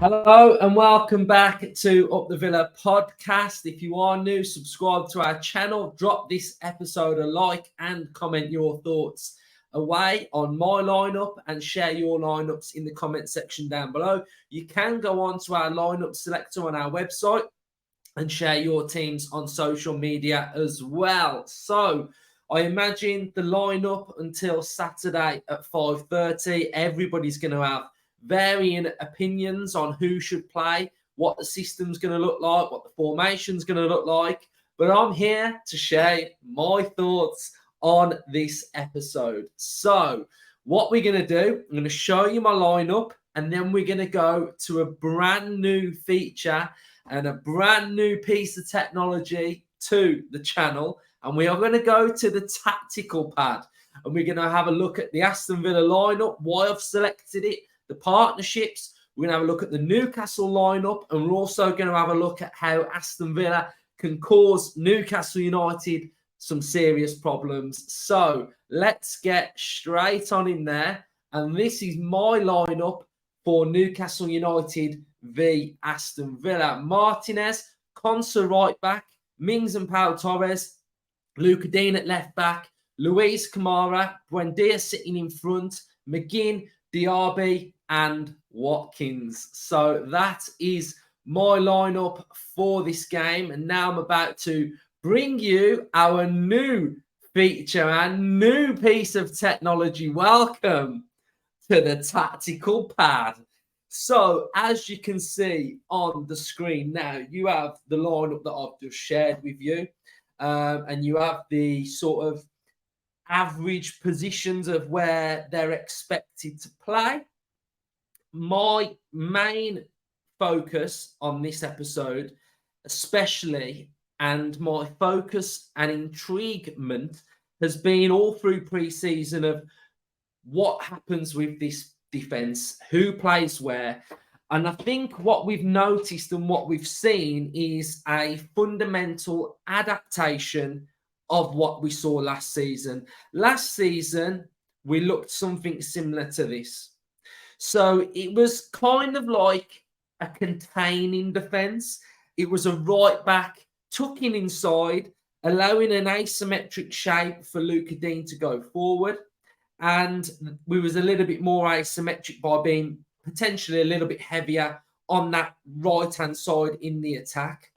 Hello and welcome back to Up the Villa podcast. If you are new, subscribe to our channel, drop this episode a like and comment your thoughts away on my lineup and share your lineups in the comment section down below. You can go on to our lineup selector on our website and share your teams on social media as well. So I imagine the lineup until Saturday at 5:30, everybody's going to have varying opinions on who should play, what the system's going to look like, what the formation's going to look like. But I'm here to share my thoughts on this episode. So what we're going to do, I'm going to show you my lineup, and then we're going to go to a brand new feature and a brand new piece of technology to the channel. And we are going to go to the tactical pad, and we're going to have a look at the Aston Villa lineup, why I've selected it, the partnerships. We're going to have a look at the Newcastle lineup, and we're also going to have a look at how Aston Villa can cause Newcastle United some serious problems. So let's get straight on in there. And this is my lineup for Newcastle United v Aston Villa. Martinez, Konsa right back, Mings and Pau Torres, Luca Dean at left back, Luis Kamara, Buendia sitting in front, McGinn, Diaby and Watkins. So that is my lineup for this game. And now I'm about to bring you our new feature and new piece of technology. Welcome to the tactical pad. So as you can see on the screen now, you have the lineup that I've just shared with you. And you have the sort of average positions of where they're expected to play. My main focus on this episode, especially, and my focus and intriguement has been all through pre-season of what happens with this defense, who plays where. And I think what we've noticed and what we've seen is a fundamental adaptation of what we saw last season. Last season, we looked something similar to this. So it was kind of like a containing defence. It was a right back tucking inside, allowing an asymmetric shape for Luca Dean to go forward. And we was a little bit more asymmetric by being potentially a little bit heavier on that right-hand side in the attack.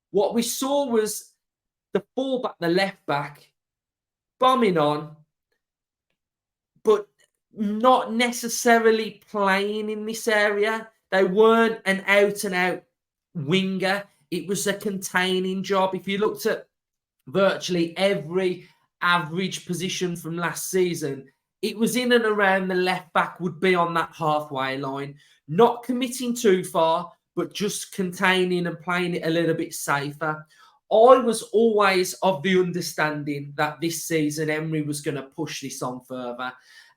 What we saw was the fullback, the left back, bombing on, but not necessarily playing in this area. They weren't an out-and-out winger. It was a containing job. If you looked at virtually every average position from last season, it was in and around the left back would be on that halfway line, not committing too far, but just containing and playing it a little bit safer. I was always of the understanding that this season Emery was going to push this on further.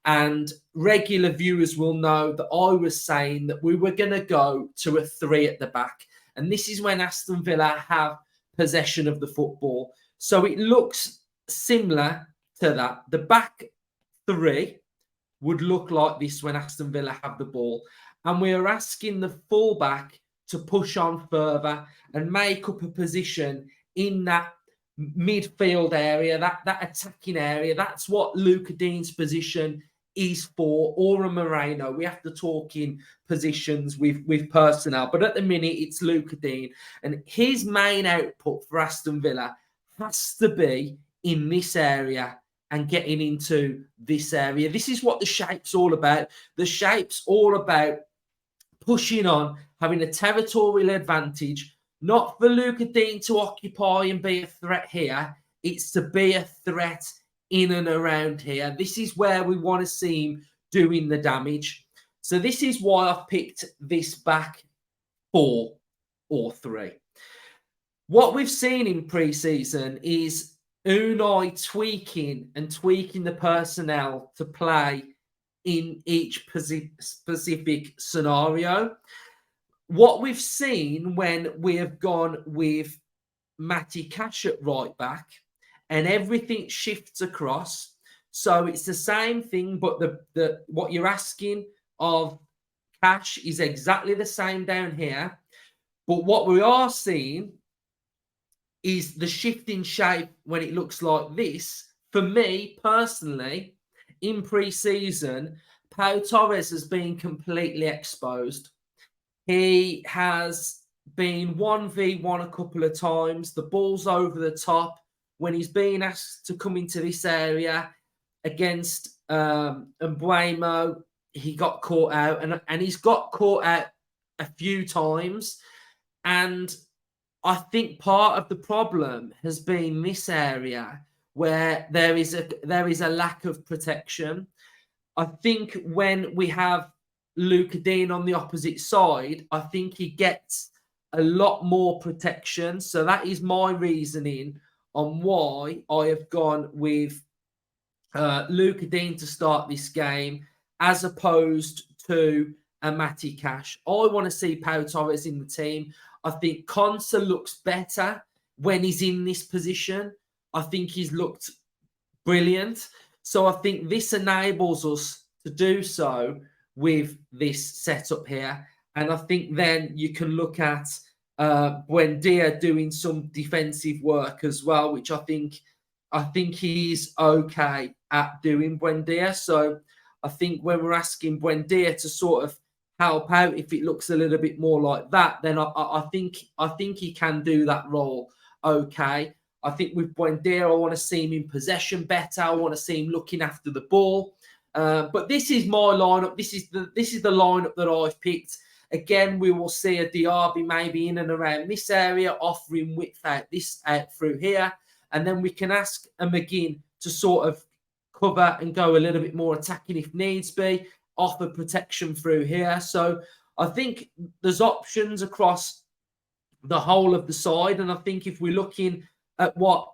And regular viewers will know that I was saying that we were going to go to a 3 at the back. And this is when Aston Villa have possession of the football. So it looks similar to that. The back 3 would look like this when Aston Villa have the ball. And we are asking the fullback to push on further and make up a position in that midfield area, that attacking area. That's what Luca Dean's position is for, or a Moreno. We have to talk in positions with personnel. But at the minute, it's Luca Dean. And his main output for Aston Villa has to be in this area and getting into this area. This is what the shape's all about. The shape's all about pushing on, having a territorial advantage, not for Luca Dean to occupy and be a threat here. It's to be a threat in and around here. This is where we want to see him doing the damage. So this is why I've picked this back 4 or 3. What we've seen in pre-season is Unai tweaking the personnel to play in each specific scenario. What we've seen when we have gone with Matty Cash at right back and everything shifts across. So it's the same thing, but the what you're asking of Cash is exactly the same down here. But what we are seeing is the shift in shape when it looks like this. For me, personally, in pre-season, Pau Torres has been completely exposed. He has been 1v1 a couple of times. The ball's over the top. When he's being asked to come into this area against Mbuemo, he got caught out. And he's got caught out a few times. And I think part of the problem has been this area where there is a lack of protection. I think when we have Luca Dean on the opposite side, I think he gets a lot more protection. So that is my reasoning on why I have gone with Luca Dean to start this game as opposed to a Matty Cash. I want to see Pau Torres in the team. I think Konsa looks better when he's in this position. I think he's looked brilliant. So I think this enables us to do so with this setup here. And I think then you can look at Buendia doing some defensive work as well, which I think he's okay at doing, Buendia. So I think when we're asking Buendia to sort of help out, if it looks a little bit more like that, then I think he can do that role okay. I think with Buendia, I want to see him in possession better. I want to see him looking after the ball. But this is my lineup. This is the lineup that I've picked. Again, we will see a Diaby maybe in and around this area, offering width out through here. And then we can ask a McGinn to sort of cover and go a little bit more attacking if needs be, offer protection through here. So I think there's options across the whole of the side. And I think if we're looking at what,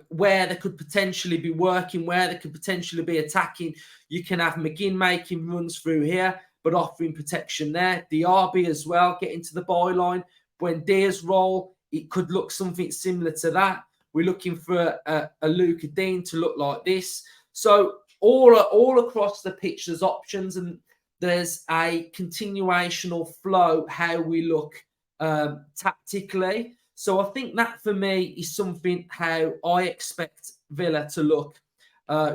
where they could potentially be working, where they could potentially be attacking, you can have McGinn making runs through here, but offering protection there. Diaby as well, getting to the byline. Buendia's role, it could look something similar to that. We're looking for a Luca Dean to look like this. So all across the pitch, there's options, and there's a continuational flow how we look tactically. So I think that for me is something how I expect Villa to look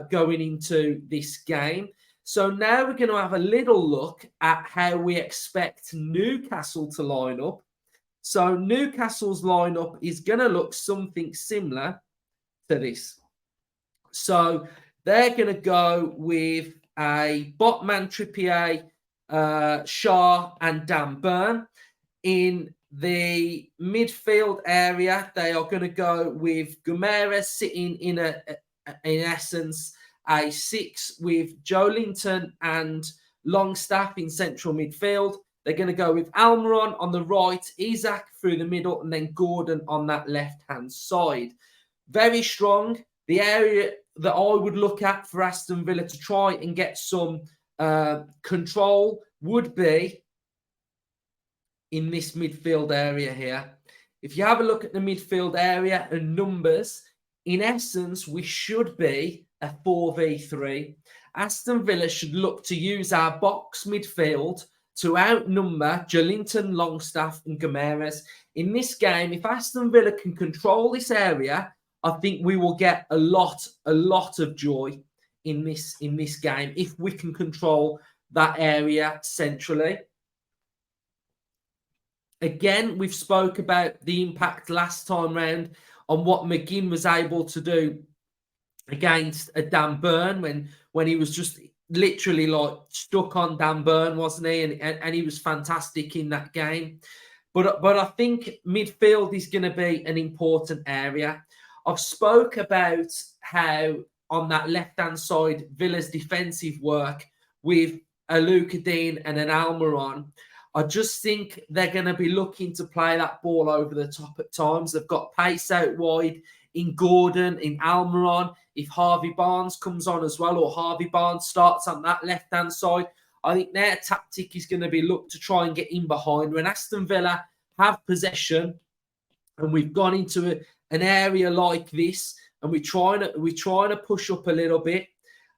going into this game. So now we're going to have a little look at how we expect Newcastle to line up. So Newcastle's lineup is going to look something similar to this. So they're going to go with a Botman, Trippier, Shaw and Dan Burn. In the midfield area, they are going to go with Guimaraes sitting in essence a 6 with Joelinton and Longstaff in central midfield. They're going to go with Almiron on the right, Isak through the middle, and then Gordon on that left-hand side. Very strong. The area that I would look at for Aston Villa to try and get some control would be in this midfield area here. If you have a look at the midfield area and numbers, in essence, we should be a 4v3. Aston Villa should look to use our box midfield to outnumber Joelinton, Longstaff and Guimaraes. In this game, if Aston Villa can control this area, I think we will get a lot of joy in this game if we can control that area centrally. Again, we've spoke about the impact last time round on what McGinn was able to do against a Dan Burn when he was just literally like stuck on Dan Burn, wasn't he? And he was fantastic in that game. But I think midfield is going to be an important area. I've spoke about how on that left-hand side, Villa's defensive work with a Luca Dean and an Almiron. I just think they're going to be looking to play that ball over the top at times. They've got pace out wide in Gordon, in Almiron. If Harvey Barnes comes on as well, or Harvey Barnes starts on that left-hand side, I think their tactic is going to be look to try and get in behind. When Aston Villa have possession and we've gone into an area like this and we're trying to push up a little bit,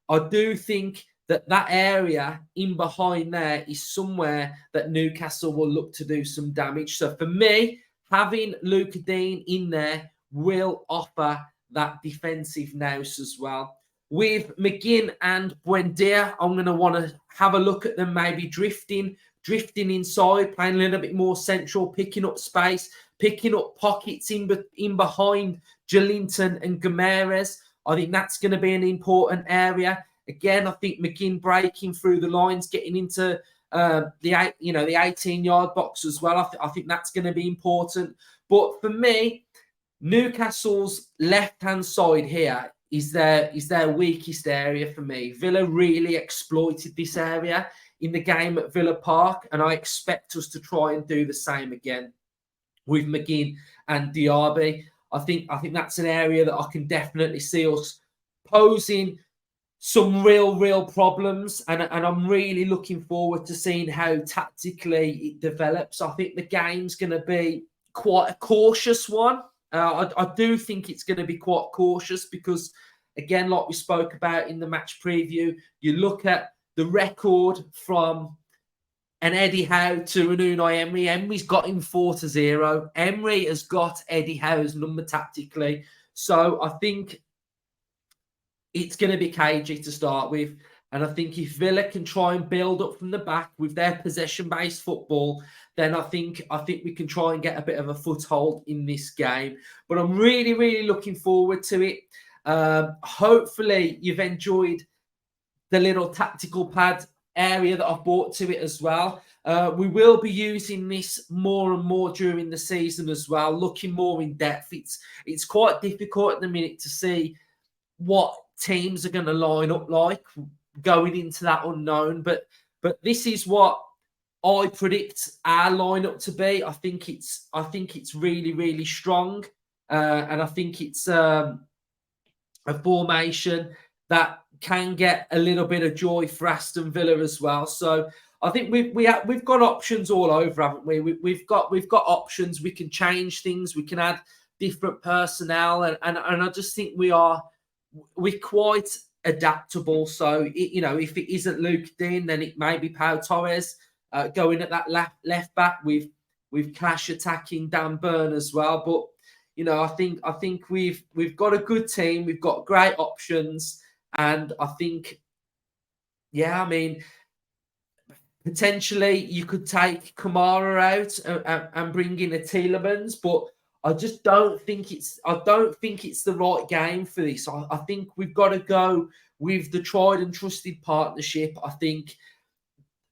I do think that area in behind there is somewhere that Newcastle will look to do some damage. So for me, having Luca Dean in there will offer that defensive nous as well. With McGinn and Buendia, I'm going to want to have a look at them maybe drifting inside, playing a little bit more central, picking up space, picking up pockets in behind Joelinton and Gomes. I think that's going to be an important area. Again, I think McGinn breaking through the lines, getting into the 18-yard box as well. I think that's going to be important. But for me, Newcastle's left-hand side here is their weakest area for me. Villa really exploited this area in the game at Villa Park, and I expect us to try and do the same again with McGinn and Diaby. I think that's an area that I can definitely see us posing some real problems, and I'm really looking forward to seeing how tactically it develops. I think the game's going to be quite a cautious one. I do think it's going to be quite cautious because, again, like we spoke about in the match preview, you look at the record from an Eddie Howe to an Unai Emery. Emery's got him 4-0. Emery has got Eddie Howe's number tactically. So I think it's going to be cagey to start with. And I think if Villa can try and build up from the back with their possession-based football, then I think we can try and get a bit of a foothold in this game. But I'm really looking forward to it. Hopefully you've enjoyed the little tactical pad area that I've brought to it as well. We will be using this more and more during the season as well, looking more in depth. It's quite difficult at the minute to see what teams are going to line up like going into that unknown, but this is what I predict our lineup to be. I think it's really strong, and I think it's a formation that can get a little bit of joy for Aston Villa as well. So I think we've got options all over, haven't we? We've got options. We can change things. We can add different personnel, and I just think we're quite adaptable. So if it isn't Luke Dean, then it may be Pau Torres going at that left back with Clash attacking Dan Burn as well. But I think we've got a good team. We've got great options, and I think, potentially you could take Kamara out and bring in a Tielemans, but I just don't think it's the right game for this. I think we've got to go with the tried and trusted partnership. I think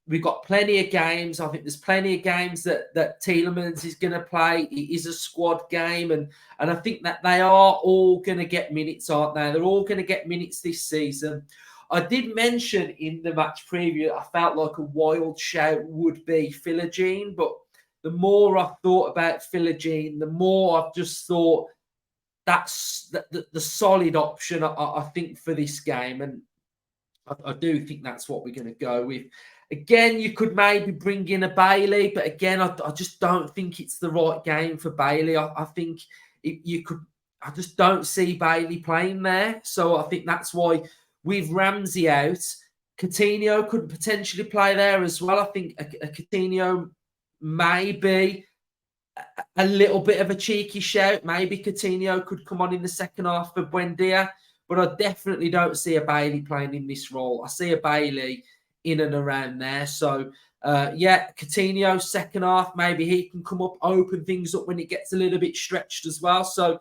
we've got plenty of games. I think there's plenty of games that Tielemans is going to play. It is a squad game, and I think that they are all going to get minutes, aren't they? They're all going to get minutes this season. I did mention in the match preview I felt like a wild shout would be Philogene, but the more I thought about Philogene, the more I've just thought that's the solid option, I think, for this game. And I do think that's what we're going to go with. Again, you could maybe bring in a Bailey, but again, I just don't think it's the right game for Bailey. I think I just don't see Bailey playing there. So I think that's why with Ramsey out, Coutinho could potentially play there as well. I think a Coutinho may be a little bit of a cheeky shout. Maybe Coutinho could come on in the second half for Buendia, but I definitely don't see a Bailey playing in this role. I see a Bailey in and around there. So, Coutinho, second half, maybe he can come up, open things up when it gets a little bit stretched as well. So,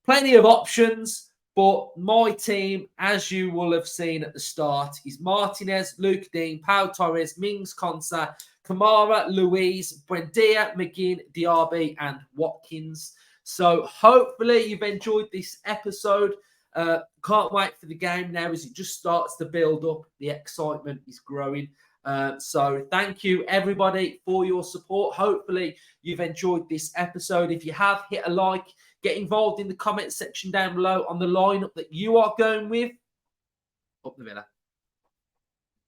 plenty of options. But my team, as you will have seen at the start, is Martinez, Luke Dean, Pau Torres, Mings Konsa, Kamara, Louise, Buendia, McGinn, Diaby, and Watkins. So hopefully you've enjoyed this episode. Can't wait for the game now as it just starts to build up. The excitement is growing. So thank you, everybody, for your support. Hopefully you've enjoyed this episode. If you have, hit a like. Get involved in the comment section down below on the lineup that you are going with. Up the Villa.